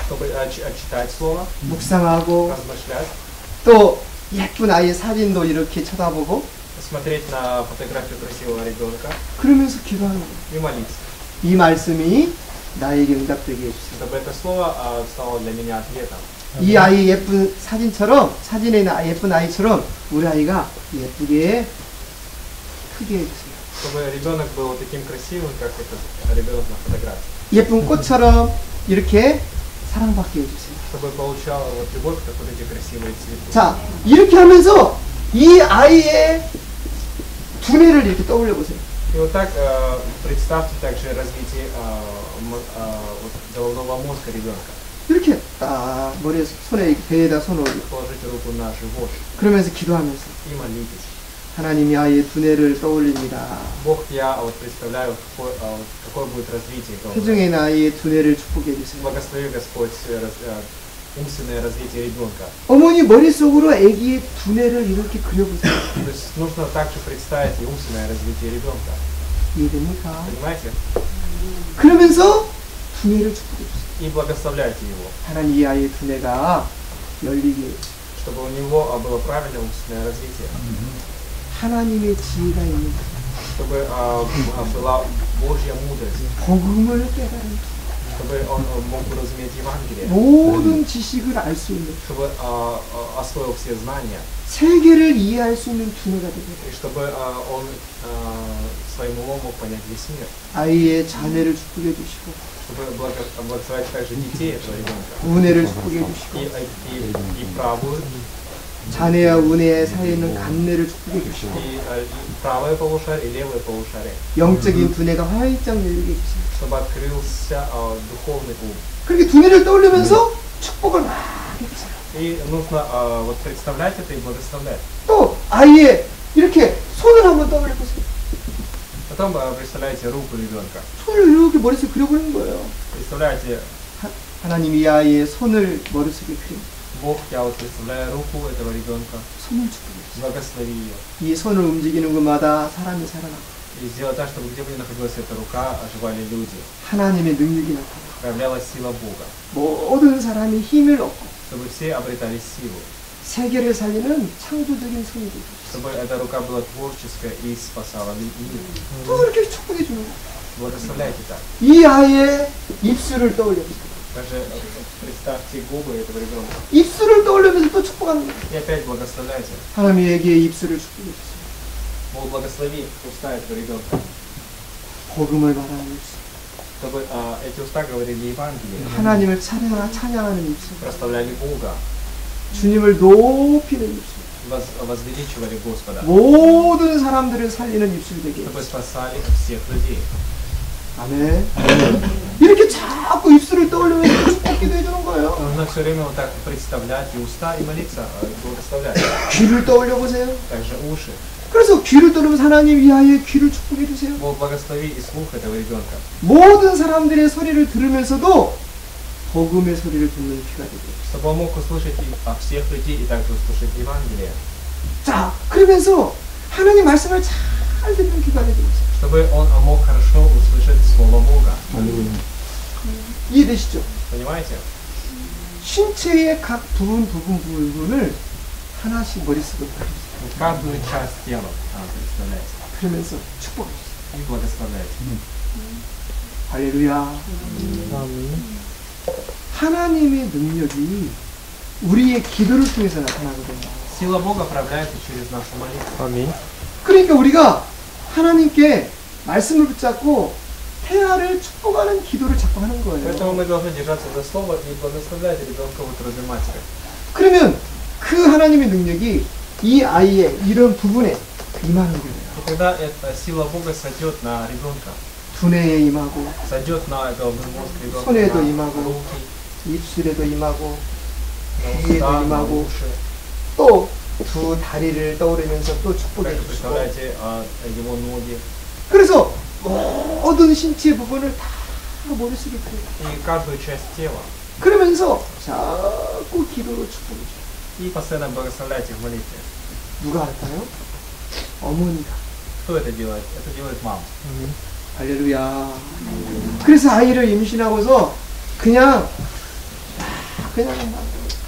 Чтобы читать Слово, 묵상하고 размышлять, 또 예쁜 아이의 사진도 이렇게 쳐다보고 смотреть на фотографию красивого ребенка 그러면서 기도하는 거예요. и молиться. 이 말씀이 나에게 응답되게 해주세요. Чтобы это Слово стало для меня ответом. 이 아이 예쁜 사진처럼 사진에 있는 예쁜 아이처럼 우리 아이가 예쁘게 크게 해주세요. Чтобы ребенок был таким красивым, как этот ребенок на фотографии. 예쁜 꽃처럼 이렇게 사랑받게 해주세요. Чтобы получал вот любовь, как вот эти красивые цветы. 자, 이렇게 하면서 이 아이의 두뇌를 이렇게 떠올려 보세요. И вот так представьте также развитие вот головного мозга ребенка. 이렇게 딱 머리에 손에 배에다 손을 올리고 Положите руку на живот 그러면서 기도하면서 и молитесь. 하나님이 아이의 두뇌를 떠올립니다. Бог, я вот представляю, какое будет развитие головы. 태중에 있는 아이의 두뇌를 축복해 주세요. Благослови Господь умственное развитие ребенка. 어머니 머릿속으로 아기의 두뇌를 이렇게 그려보세요. То есть нужно также представить и умственное развитие ребенка. 이해됩니까? Понимаете? 그러면서 두뇌를 축복해 주세요. И благословляйте его, 하나님 이 아이의 두뇌가 열리게 чтобы у него было правильное умственное развитие. 하나님의 지혜가 있는 Чтобы была Божья мудрость. 복음을 깨달은 Чтобы он мог бы разуметь Евангелие. 모든 지식을 알 수 있는 Чтобы освоил все знания. 세계를 이해할 수 있는 두뇌가 되게 И чтобы он своим умом мог понять весь мир. 아이의 자녀를 축복해 주시고 Чтобы благословить также детей этого ребенка. 은혜를 축복해 주시고 И правую, 자네와 은혜의 사이에 있는 감례를 축복해 주시고 и правое полушарие, и левое полушарие. 영적인 두뇌가 활짝 열리게 해주세요. Чтобы открылся духовный ум. 그렇게 두뇌를 떠올리면서 축복을 막 해주세요. И нужно вот представлять это и благословлять. 또 아이의 이렇게 손을 한번 떠올려 보세요. Потом представляете руку ребенка. 손을 이렇게 머릿속에 그려보는 거예요. Представляете, 하나님이 이 아이의 손을 머릿속에 그립니다. Бог, я вот представляю руку этого ребенка, 손을 축복해 주세요. благослови ее. 이 손을 움직이는 곳마다 사람이 살아나고 И сделай так, чтобы где бы ни находилась эта рука, оживали люди. 하나님의 능력이 나타나고 Проявлялась сила Бога. 모든 사람이 힘을 얻고 Чтобы все обретали силу. 세계를 살리는 창조적인 손이 되고 Чтобы эта рука была творческая и спасала мир. 또 이렇게 축복해 주는 거예요. Благословляйте так. 이 아이의 입술을 떠올려보세요. Даже представьте губы этого ребенка. 입술을 떠올리면서 또 축복하는 거예요. И опять благословляйте. 하나님의 애기의 입술을 축복해 주세요. Бог благослови уста этого ребенка. 복음을 말하는 입술. Чтобы эти уста говорили Евангелие. 하나님을 찬양하는 입술. Прославляли Бога. 주님을 높이는 입술. Возвеличивали Господа. 모든 사람들을 살리는 입술 되게. Чтобы спасали всех людей. 아멘. 이렇게 자꾸 입술을 떠올리면서 축복기도 해주는 거예요. Нужно все время вот так представлять и уста, и молиться, благословлять. 귀를 떠올려 보세요. Также уши. 그래서 귀를 떠올리면서 하나님 이 아이의 귀를 축복해 주세요. Бог благослови и слух этого ребенка. 모든 사람들의 소리를 들으면서도 복음의 소리를 듣는 귀가 되게. Чтобы он мог услышать всех людей и также услышать Евангелие. 자, 그러면서 하나님 말씀을 잘 듣는 귀가 되게. Чтобы он мог хорошо услышать Слово Бога. 이해되시죠? Понимаете? 신체의 각 부분을 하나씩 머릿속에 박으세요. Каждую часть тела представляете. 그러면서 축복하세요. И благословляете. 할렐루야. 아멘. 하나님의 능력이 우리의 기도를 통해서 나타나거든요. Сила Бога проявляется через нашу молитву. 아멘. 그러니까 우리가 하나님께 말씀을 붙잡고 태아를 축복하는 기도를 자꾸 하는 Поэтому 거예요. мы должны держаться за Слово и благословлять ребенка в утробе матери. 그러면 그 하나님의 능력이 이 아이의 이런 부분에 임하는 거예요. И когда эта сила Бога сойдет на ребенка, 두뇌에 임하고 сойдет на головной мозг ребенка, 손에도 на 임하고, руки, 입술에도 임하고 на 귀에도 уста, на 임하고 уши. 또 두 다리를 떠오르면서 또 축복해 Как 주시고 представляете его ноги. 그래서 모든 신체 부분을 다 머릿속에 들어요. И каждую часть тела. 그러면서 자꾸 기도로 축복해 줘요. И постоянно благословляйте в молитве. 누가 할까요? 어머니가. Кто это делает? Это делает мама. 할렐루야. 그래서 아이를 임신하고서 그냥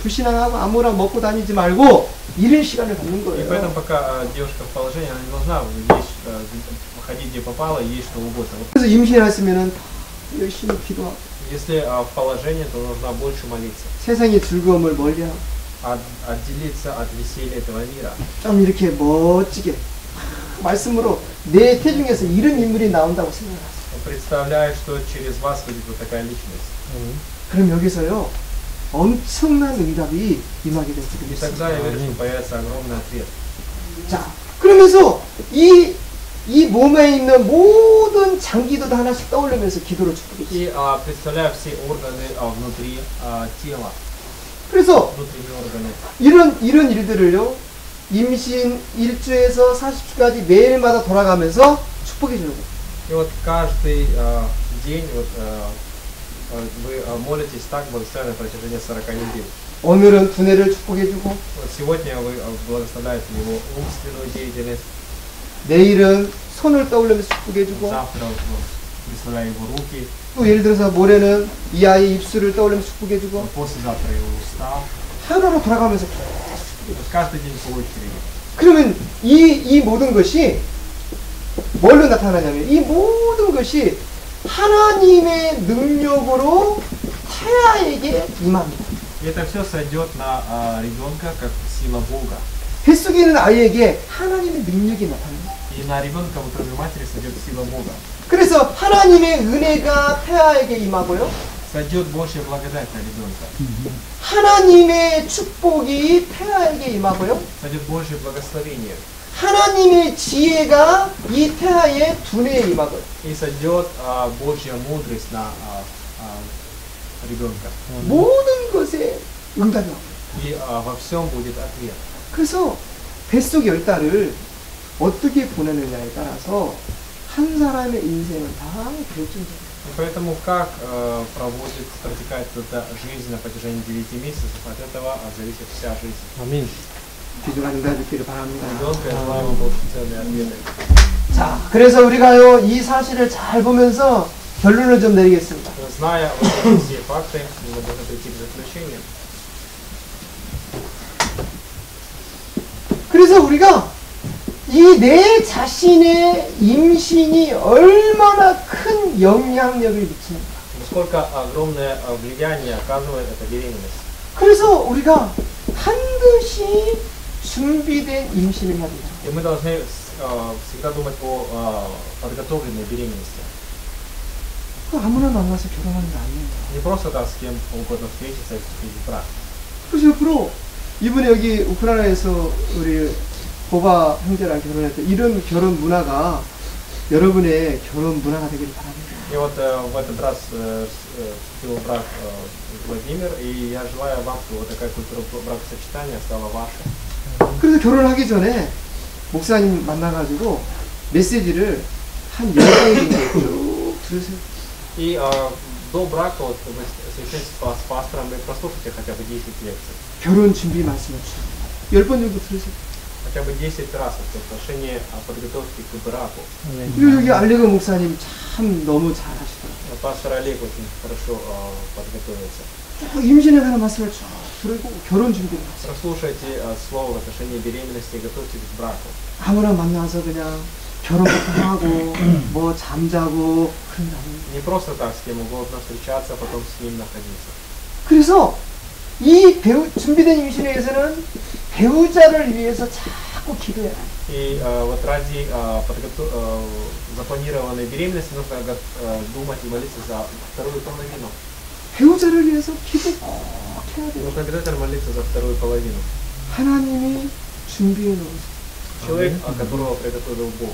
불신앙하고 아무랑 먹고 다니지 말고 이런 시간을 갖는 И 거예요. поэтому пока девушка в положении, она не должна есть, ходить где попало, есть что угодно. Вот 그래서 임신했으면은 열심히 기도하고 если в положении, то нужно больше молиться. 세상의 즐거움을 멀리하고 Отделиться от веселья этого мира. 좀 이렇게 멋지게 말씀으로 내 태중에서 이런 인물이 나온다고 생각하세요. Представляю, что через вас выйдет вот такая личность. 그럼 여기서요 엄청난 응답이 임하게 될 И 줄을 тогда я 믿습니다. верю, что появится огромный ответ. 자, 그러면서 이 몸에 있는 모든 장기도 다 하나씩 떠올리면서 기도를 축복해 주세요. И представляю все органы внутри тела, 그래서 внутренние органы. 이런 일들을요 임신 1주에서 40주까지 매일마다 돌아가면서 축복해 주는 거예요. И вот каждый день вот, вы молитесь так благословенно на протяжении 40 недель. 오늘은 두뇌를 축복해 주고 Вот сегодня вы благословляете его умственную деятельность, 내일은 손을 떠올리면서 축복해 주고 завтра благословляю его руки, 또 예를 들어서 모레는 이 아이의 입술을 떠올리면서 축복해 주고 послезавтра его уста. 하루로 돌아가면서 Вот каждый день по очереди. 그러면 이 모든 것이 뭘로 나타나냐면 이 모든 것이 하나님의 능력으로 태아에게 임합니다. И это все сойдет на ребенка как сила Бога. 뱃속에 있는 아이에게 하나님의 능력이 나타납니다. И на ребенка в утробе матери сойдет сила Бога. 그래서 하나님의 은혜가 태아에게 임하고요. Сойдет Божья благодать на ребенка. 하나님의 축복이 태아에게 임하고요. Сойдет Божье благословение. 하나님의 지혜가 이 태아의 두뇌에 임하고요. И сойдет Божья мудрость на ребенка. 모든 것에 응답이 와요. И во всем будет ответ. 그래서 뱃속 열 달을 어떻게 보내느냐에 따라서 한 사람의 인생은 다 결정돼요. И И поэтому как протекает эта жизнь на протяжении 9 месяцев, от этого зависит вся жизнь. 아멘. 귀중한 응답 있기를 바랍니다. Ребенка я желаю ему полноценные ответы. 자, 그래서 우리가요, 이 사실을 잘 보면서 결론을 좀 내리겠습니다. Зная вот эти все факты, мы должны прийти к заключению. 그래서 우리가 이 내 자신의 임신이 얼마나 큰 영향력을 미치는가. Насколько огромное влияние оказывает эта беременность. 그래서 우리가 반드시 준비된 임신을 해야 된다. И мы должны всегда думать о подготовленной беременности. 그 아무나 만나서 결혼하는 게 아니에요. Не просто так с кем угодно встретиться и вступить в брак. 그래서 옆으로 이번에 여기 우크라이나에서 우리 보바 형제랑 결혼했던 이런 결혼 문화가 여러분의 결혼 문화가 되기를 바랍니다. И вот в этот раз вступил в брак Владимир, и я желаю вам, чтобы вот такая культура бракосочетания стала вашей. 그래서 결혼하기 전에 목사님 만나가지고 메시지를 한 10장 정도 쭉 들으세요. И до брака вот вы встречаетесь с пастором и прослушайте хотя бы 10 лекций. 결혼 준비 말씀을 주세요. 10번 정도 들으세요. Хотя бы 10 раз в отношении подготовки к браку. 그리고 여기 알레거 목사님 참 너무 잘하시더라고요. Пастор Олег очень хорошо подготовился. 임신에 관한 말씀을 쭉 들고 결혼 준비를 하세요. Прослушайте слово в отношении беременности и готовьтесь к браку. 아무나 만나서 그냥 결혼부터 하고 뭐 잠자고 그런 게 아닙니다. Не просто так с кем угодно встречаться, а потом с ним находиться. 그래서 이 준비된 임신에 의해서는 배우자를 위해서 자꾸 기도해야 돼요. И вот ради запланированной беременности нужно думать и молиться за вторую половину. 배우자를 위해서 기도 꼭 해야 돼요. Нужно обязательно молиться за вторую половину. 하나님이 준비해 놓으세요. Человек, которого приготовил Бог.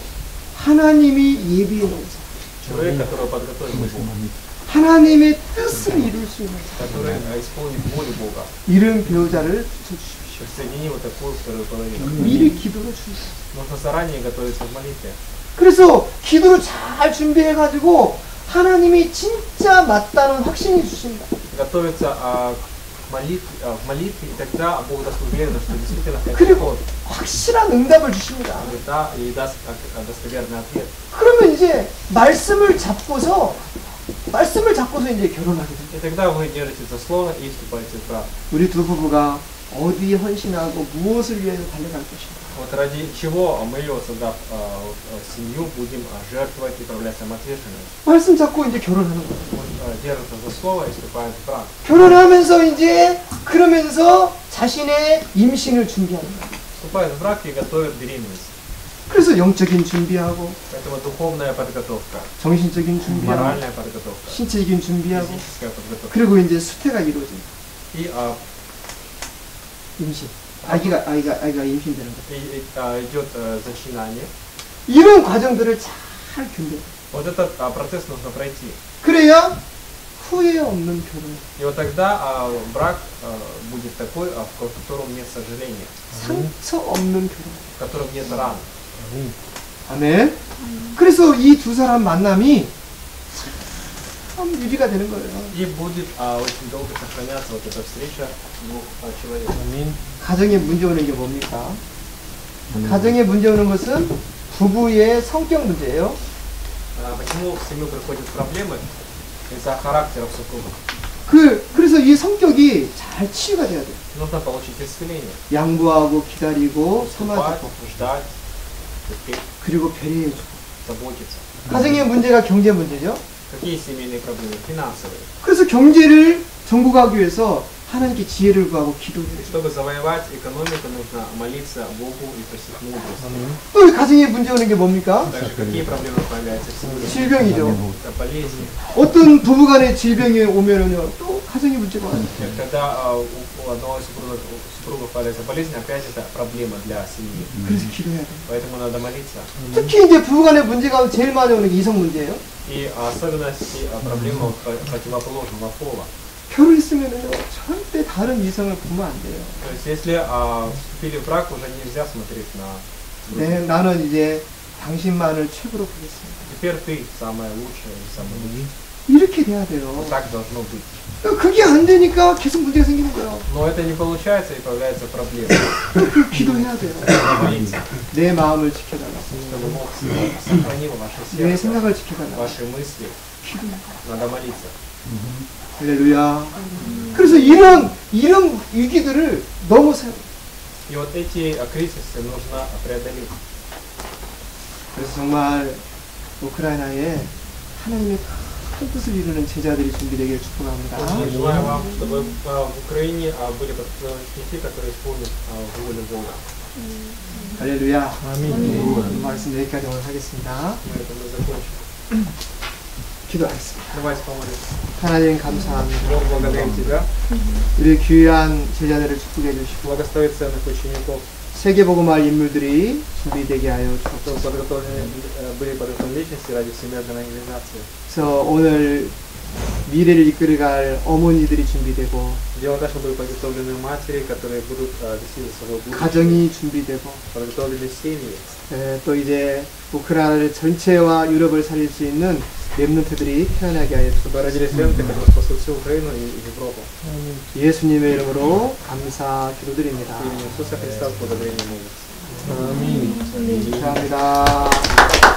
하나님이 예비해 놓으세요. Человек, которого подготовил Бог. 하나님의 뜻을 이룰 수 있는 Который исполнит волю Бога. 이런 배우자를 붙여주십시오. Соедини вот такую вторую половину. 미리 기도를 주십시오. Нужно заранее готовиться в молитве. 그래서 기도를 잘 준비해가지고 하나님이 진짜 맞다는 확신이 주십니다. Готовиться в молитве, и тогда Бог даст уверенность, что действительно это 그리고 тот. 확실한 응답을 주십니다. Да, и даст достоверный ответ. 그러면 이제 말씀을 잡고서 이제 결혼하게 됩니다. И тогда вы держите за слово и вступаете в брак. 우리 두 부부가 어디에 헌신하고 무엇을 위해서 달려갈 것인가. Вот ради чего мы, создав семью, будем жертвовать и проявлять самоотверженность. 말씀 잡고 이제 결혼하는 거예요. Он держится за слово и вступает в брак. 결혼하면서 이제 그러면서 자신의 임신을 준비하는 거예요. Вступает в брак и готовит беременность. 그래서 영적인 준비하고 Поэтому духовная подготовка, 정신적인 준비하고 моральная подготовка, 신체적인 준비하고 физическая подготовка. 그리고 이제 수태가 이루어집니다. И 임신. 아이가 임신되는 거예요. идет зачинание. 이런 과정들을 잘 준비해요. Вот этот процесс нужно пройти. 그래야 후회 없는 결혼, И вот тогда брак будет такой, в котором нет сожаления, 상처 없는 결혼. в котором нет ран. 아멘. 그래서 이 두 사람 만남이 참 유지가 되는 거예요. И будет очень долго сохраняться вот эта встреча двух человек. 아멘. 가정에 문제 오는 게 뭡니까? 가정에 문제 오는 것은 부부의 성격 문제예요. Почему в семью приходят проблемы? Из-за характеров супругов. 그래서 이 성격이 잘 치유가 돼야 돼요. Нужно получить исцеление. 양보하고 기다리고 Уступать, 참아주고 ждать, терпеть, 그리고 배려해주고. заботиться. 가정의 문제가 경제 문제죠. Какие семейные проблемы? Финансовые. 그래서 경제를 정복하기 위해서 하나님께 지혜를 구하고 기도해요. Чтобы завоевать экономику, нужно молиться Богу и просить мудрости. 또 가정에 문제 오는 게 뭡니까? Также какие проблемы появляются в семье? 질병이죠. Это болезни. 어떤 부부간의 질병이 오면은요, 또 가정의 문제가 와요. Когда у одного из супругов появляется болезнь, опять это проблема для семьи. 그래서 기도해야 돼요. Поэтому надо молиться. 특히 이제 부부간의 문제가 제일 많이 오는 게 이성 문제예요. И особенности проблемы противоположного пола. 결혼했으면은요, 절대 다른 이성을 보면 안 돼요. То есть если вступили в брак, уже нельзя смотреть на 네, других. 나는 이제 당신만을 최고로 보겠습니다. Теперь ты самая лучшая и самая лучшая. 이렇게 돼야 돼요. Вот так должно быть. 그게 안 되니까 계속 문제가 생기는 거예요. Но это не получается и появляется проблема. 그 기도해야 돼요. Надо молиться, 내 마음을 지켜달라. чтобы Бог сохранил ваше 내 сердце, 생각을 지켜달라. ваши мысли. Надо молиться. 할렐루야. 그래서 이런 위기들을 넘어서요. И вот эти кризисы нужно преодолеть. 그래서 정말 우크라이나에 하나님의 큰 뜻을 이루는 제자들이 준비되기를 축복합니다. Я желаю вам, чтобы в Украине были ученики, которые исполнят волю Бога. 할렐루야. 아멘. 말씀 여기까지 오늘 하겠습니다. На этом мы закончим. 기도하겠습니다. Давайте помолимся. 하나님 감사합니다. Бог, благодарим Тебя. 우리 귀한 제자들을 축복해 주시고 Благослови ценных учеников, 세계복음할 인물들이 준비되게 하여 주옵소서. чтобы были подготовлены личности ради всемирной организации. 그래서 오늘 미래를 이끌어갈 어머니들이 준비되고 Дело так, чтобы были подготовлены матери, которые будут вести за собой будущее. 가정이 준비되고 Подготовлены семьи. 또 이제 우크라이나를 전체와 유럽을 살릴 수 있는 렘넌트들이 태어나게 하여 Чтобы родились ленты, которые спасут всю Украину и Европу. 예수님의 이름으로 감사 기도드립니다. В имени Иисуса Христа с благодарением молимся. 아멘. 감사합니다.